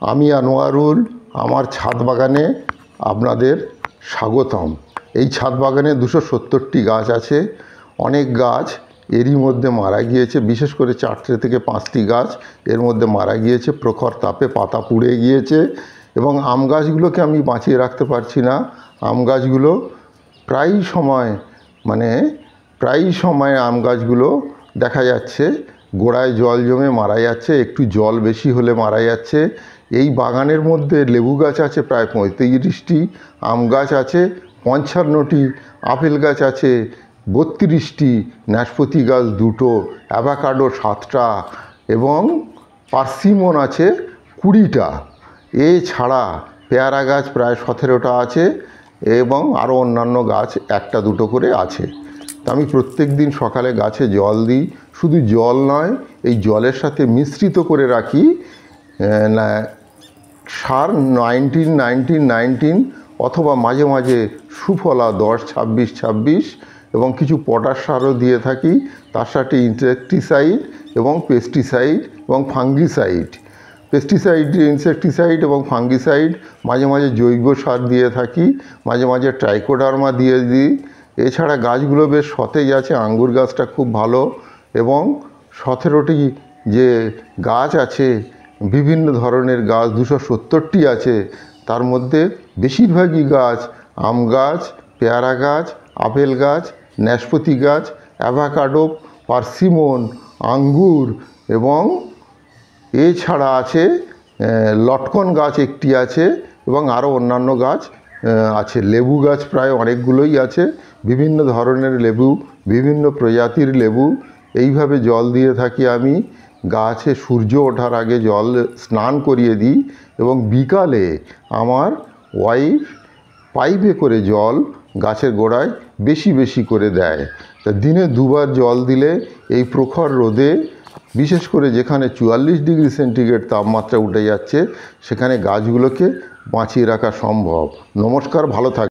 আমি আনোয়ারুল, আমার ছাদ বাগানে আপনাদের স্বাগতম। এই ছাদ বাগানে 270টি গাছ আছে। অনেক গাছ এরই মধ্যে মারা গিয়েছে, বিশেষ করে 4টে থেকে 5টি গাছ এর মধ্যে মারা গিয়েছে। প্রখর তাপে পাতা পুড়ে গিয়েছে এবং আম গাছগুলোকে আমি বাঁচিয়ে রাখতে পারছি না। আম গাছগুলো প্রায়ই সময় আম গাছগুলো দেখা যাচ্ছে গোড়ায় জল জমে মারা যাচ্ছে, একটু জল বেশি হলে মারা যাচ্ছে। এই বাগানের মধ্যে লেবু গাছ আছে প্রায় 35টি, আম গাছ আছে 55টি, আপেল গাছ আছে 32টি, নাশপাতি গাছ 2টো, অ্যাভোকাডো 7টা এবং পার্সিমন আছে 20টা। এছাড়া পেয়ারা গাছ প্রায় 17টা আছে এবং আরও অন্যান্য গাছ 1টা 2টো করে আছে। তা আমি প্রত্যেক দিন সকালে গাছে জল দিই। শুধু জল নয়, এই জলের সাথে মিশ্রিত করে রাখি সার 19-19-19 অথবা মাঝে মাঝে সুফলা 10-26-26 এবং কিছু পটাশ সারও দিয়ে থাকি। তার সাথে ইনসেকটিসাইড এবং পেস্টিসাইড এবং ফাঙ্গিসাইড, ইনসেকটিসাইড এবং ফাঙ্গিসাইড, মাঝে মাঝে জৈব সার দিয়ে থাকি, মাঝে মাঝে ট্রাইকোডার্মা দিয়ে দিই। এছাড়া গাছগুলো বেশ সতেজ আছে। আঙ্গুর গাছটা খুব ভালো এবং 17টি যে গাছ আছে, বিভিন্ন ধরনের গাছ 270টি আছে, তার মধ্যে বেশিরভাগই গাছ আম গাছ, পেয়ারা গাছ, আপেল গাছ, নাশপাতি গাছ, অ্যাভোকাডো, পার্সিমন, আঙ্গুর এবং এছাড়া আছে লটকন গাছ একটি আছে এবং আরও অন্যান্য গাছ আছে। লেবু গাছ প্রায় অনেকগুলোই আছে, বিভিন্ন ধরনের লেবু, বিভিন্ন প্রজাতির লেবু। এইভাবে জল দিয়ে থাকি আমি। গাছে সূর্য ওঠার আগে জল স্নান করিয়ে দিই এবং বিকালে আমার ওয়াইফ পাইপে করে জল গাছের গোড়ায় বেশি বেশি করে দেয়। তা দিনে 2বার জল দিলে এই প্রখর রোদে, বিশেষ করে যেখানে 44 ডিগ্রি সেন্টিগ্রেড তাপমাত্রা উঠে যাচ্ছে, সেখানে গাছগুলোকে বাঁচিয়ে রাখা সম্ভব। নমস্কার, ভালো থাকবেন।